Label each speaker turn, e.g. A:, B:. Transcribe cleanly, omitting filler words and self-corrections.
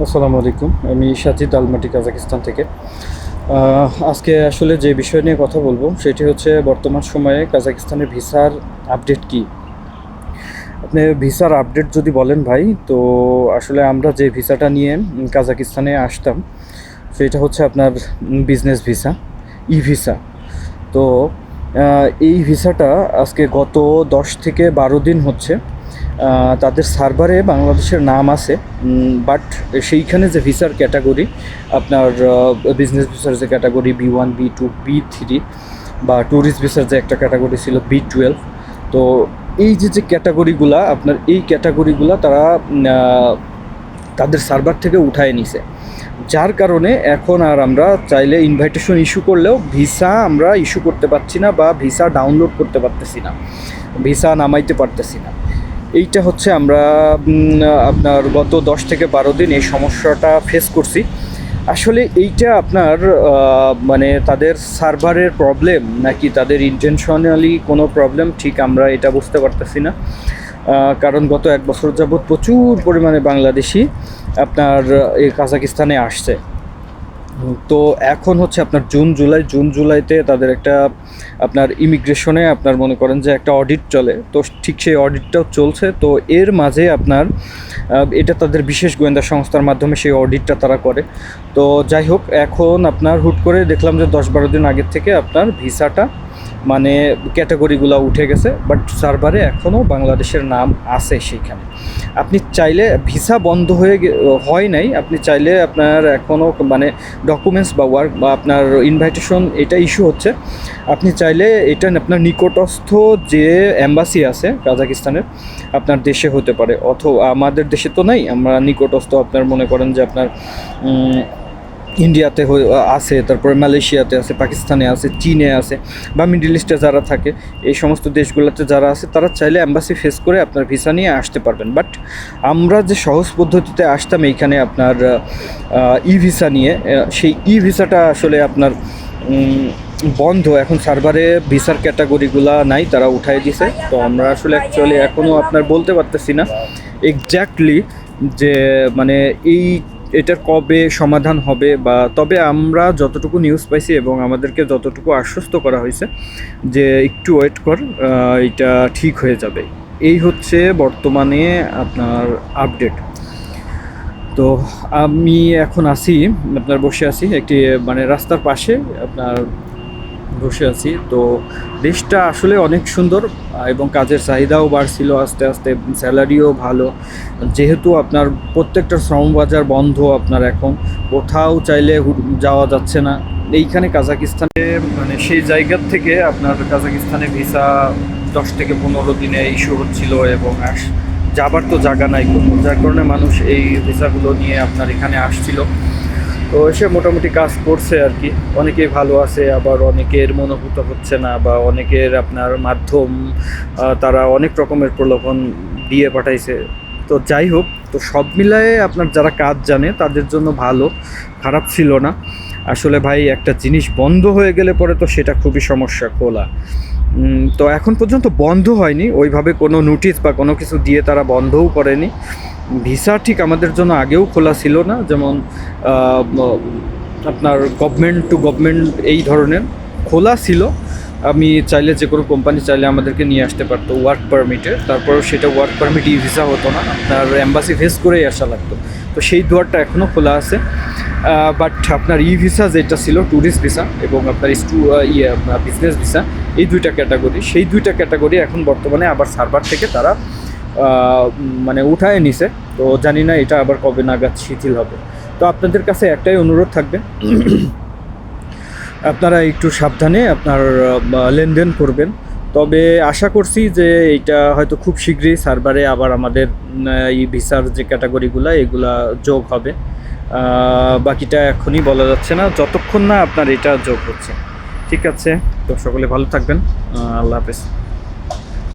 A: আসসালামু আলাইকুম। আমি সাজিদ আলমাটি, কাজাকিস্তান থেকে। আজকে আসলে যে বিষয় নিয়ে কথা বলবো সেটি হচ্ছে বর্তমান সময়ে কাজাকিস্তানের ভিসার আপডেট কী। আপনি ভিসার আপডেট যদি বলেন ভাই, তো আসলে আমরা যে ভিসাটা নিয়ে কাজাকিস্তানে আসতাম সেটা হচ্ছে আপনার বিজনেস ভিসা, ই ভিসা। তো এই ভিসাটা আজকে গত 10 থেকে 12 দিন হচ্ছে তাদের সার্ভারে বাংলাদেশের নাম আছে, বাট সেইখানে যে ভিসার ক্যাটাগরি আপনার বিজনেস ভিসার যে ক্যাটাগরি B1, B2, B3 বা ট্যুরিস্ট ভিসার যে একটা ক্যাটাগরি ছিল B12। তো এই যে ক্যাটাগরিগুলা আপনার এই ক্যাটাগরিগুলা তারা তাদের সার্ভার থেকে উঠায় নিছে, যার কারণে এখন আর আমরা চাইলে ইনভাইটেশন ইস্যু করলেও ভিসা আমরা ইস্যু করতে পারছি না বা ভিসা ডাউনলোড করতে পারতেছি না, ভিসা নামাইতে পারতেছি না। এইটা হচ্ছে আমরা আপনার গত 10 থেকে 12 দিন এই সমস্যাটা ফেস করছি। আসলে এইটা আপনার মানে তাদের সার্ভারের প্রবলেম নাকি তাদের ইন্টেনশনালি কোনো প্রবলেম, ঠিক আমরা এটা বুঝতে পারতেছি না। কারণ গত 1 বছর যাবৎ প্রচুর পরিমাণে বাংলাদেশি আপনার এই কাজাকিস্তানে আসছে। তো এখন হচ্ছে আপনার জুন জুলাইতে তাদের একটা আপনার ইমিগ্রেশনে আপনার মনে করেন যে একটা অডিট চলে, তো ঠিক সেই অডিটটাও চলছে। তো এর মাঝে আপনার এটা তাদের বিশেষ গোয়েন্দা সংস্থার মাধ্যমে সেই অডিটটা তারা করে। তো যাই হোক, এখন আপনার হুট করে দেখলাম যে 10-12 দিন আগের থেকে আপনার ভিসাটা মানে ক্যাটাগরিগুলো উঠে গেছে, বাট সার্ভারে এখনও বাংলাদেশের নাম আছে সেইখানে। আপনি চাইলে ভিসা বন্ধ হয় নাই, আপনি চাইলে আপনার এখনও মানে ডকুমেন্টস বা ওয়ার্ক বা আপনার ইনভাইটেশন এটা ইস্যু হচ্ছে। আপনি চাইলে এটা আপনার নিকটস্থ যে এম্বাসি আছে কাজাকিস্তানের আপনার দেশে হতে পারে, অথবা আমাদের দেশে তো নাই, আমরা নিকটস্থ আপনার মনে করেন যে আপনার ইন্ডিয়াতে আছে, তারপরে মালয়েশিয়াতে আছে, পাকিস্তানে আছে, চীনে আছে, বা মিডল ইস্টে যারা থাকে এই সমস্ত দেশগুলোতে যারা আছে তারা চাইলে অ্যাম্বাসি ফেস করে আপনার ভিসা নিয়ে আসতে পারবেন। বাট আমরা যে সহজ পদ্ধতিতে আসতাম এইখানে আপনার ই ভিসা নিয়ে, সেই ই ভিসাটা আসলে আপনার বন্ধ। এখন সার্ভারে ভিসার ক্যাটাগরিগুলা নাই, তারা উঠাই দিছে। তো আমরা আসলে অ্যাকচুয়ালি এখনও আপনার বলতে পারতেছি না এক্স্যাক্টলি যে মানে এটার কবে সমাধান হবে, বা তবে আমরা যতটুকু নিউজ পাইছি এবং আমাদেরকে যতটুকু আশ্বস্ত করা হয়েছে যে একটু ওয়েট কর, এটা ঠিক হয়ে যাবে। এই হচ্ছে বর্তমানে আপনার আপডেট। তো আমি এখন বসে আছি একটি মানে রাস্তার পাশে আপনার বসে আছি। তো দেশটা আসলে অনেক সুন্দর এবং কাজের চাহিদাও বাড়ছিল আস্তে আস্তে, স্যালারিও ভালো। যেহেতু আপনার প্রত্যেকটা শ্রমবাজার বন্ধ, আপনার এখন কোথাও চাইলে যাওয়া যাচ্ছে না। এইখানে কাজাকিস্তানে মানে সেই জায়গার থেকে আপনার কাজাকিস্তানে ভিসা 10 থেকে 15 দিনে ইস্যু হচ্ছিল এবং যাবার তো জায়গা নাই কোনো, যার কারণে মানুষ এই ভিসাগুলো নিয়ে আপনার এখানে আসছিল। তো সে মোটামুটি কাজ করছে আর কি, অনেকেই ভালো আছে, আবার অনেকের মনোভূত হচ্ছে না, বা অনেকের আপনার মাধ্যম তারা অনেক রকমের প্রলোভন দিয়ে পাঠাইছে। তো যাই হোক, তো সব মিলায়ে আপনার যারা কাজ জানে তাদের জন্য ভালো, খারাপ ছিল না। আসলে ভাই একটা জিনিস বন্ধ হয়ে গেলে পরে তো সেটা খুবই সমস্যা খোলা। তো এখন পর্যন্ত বন্ধ হয়নি, ওইভাবে কোনো নোটিশ বা কোনো কিছু দিয়ে তারা বন্ধও করেনি। ভিসা ঠিক আমাদের জন্য আগেও খোলা ছিল না, যেমন আপনার গভর্নমেন্ট টু গভর্নমেন্ট এই ধরনের খোলা ছিল। আমি চাইলে যে কোনো কোম্পানি চাইলে আমাদেরকে নিয়ে আসতে পারতো ওয়ার্ক পারমিটে, তারপরেও সেটা ওয়ার্ক পারমিট ই ভিসা হতো না, আপনার এম্বাসি ফেস করেই আসা লাগতো। তো সেই দুয়ারটা এখনও খোলা আছে। বাট আপনার ই ভিসা যেটা ছিল ট্যুরিস্ট ভিসা এবং আপনার বিজনেস ভিসা, এই দুইটা ক্যাটাগরি এখন বর্তমানে আবার সার্ভার থেকে তারা মানে উঠায় নিছে। তো জানি না এটা আবার কবে নাগাদ শিথিল হবে। তো আপনাদের কাছে একটাই অনুরোধ থাকবে, আপনারা একটু সাবধানে আপনার লেনদেন করবেন। তবে আশা করছি যে এইটা হয়তো খুব শীঘ্রই সার্ভারে আবার আমাদের এই ভিসার যে ক্যাটাগরিগুলো এগুলা যোগ হবে। বাকিটা এখনই বলা যাচ্ছে না যতক্ষণ না আপনার এটা যোগ হচ্ছে। ঠিক আছে, তো সকলে ভালো থাকবেন। আল্লাহ হাফেজ।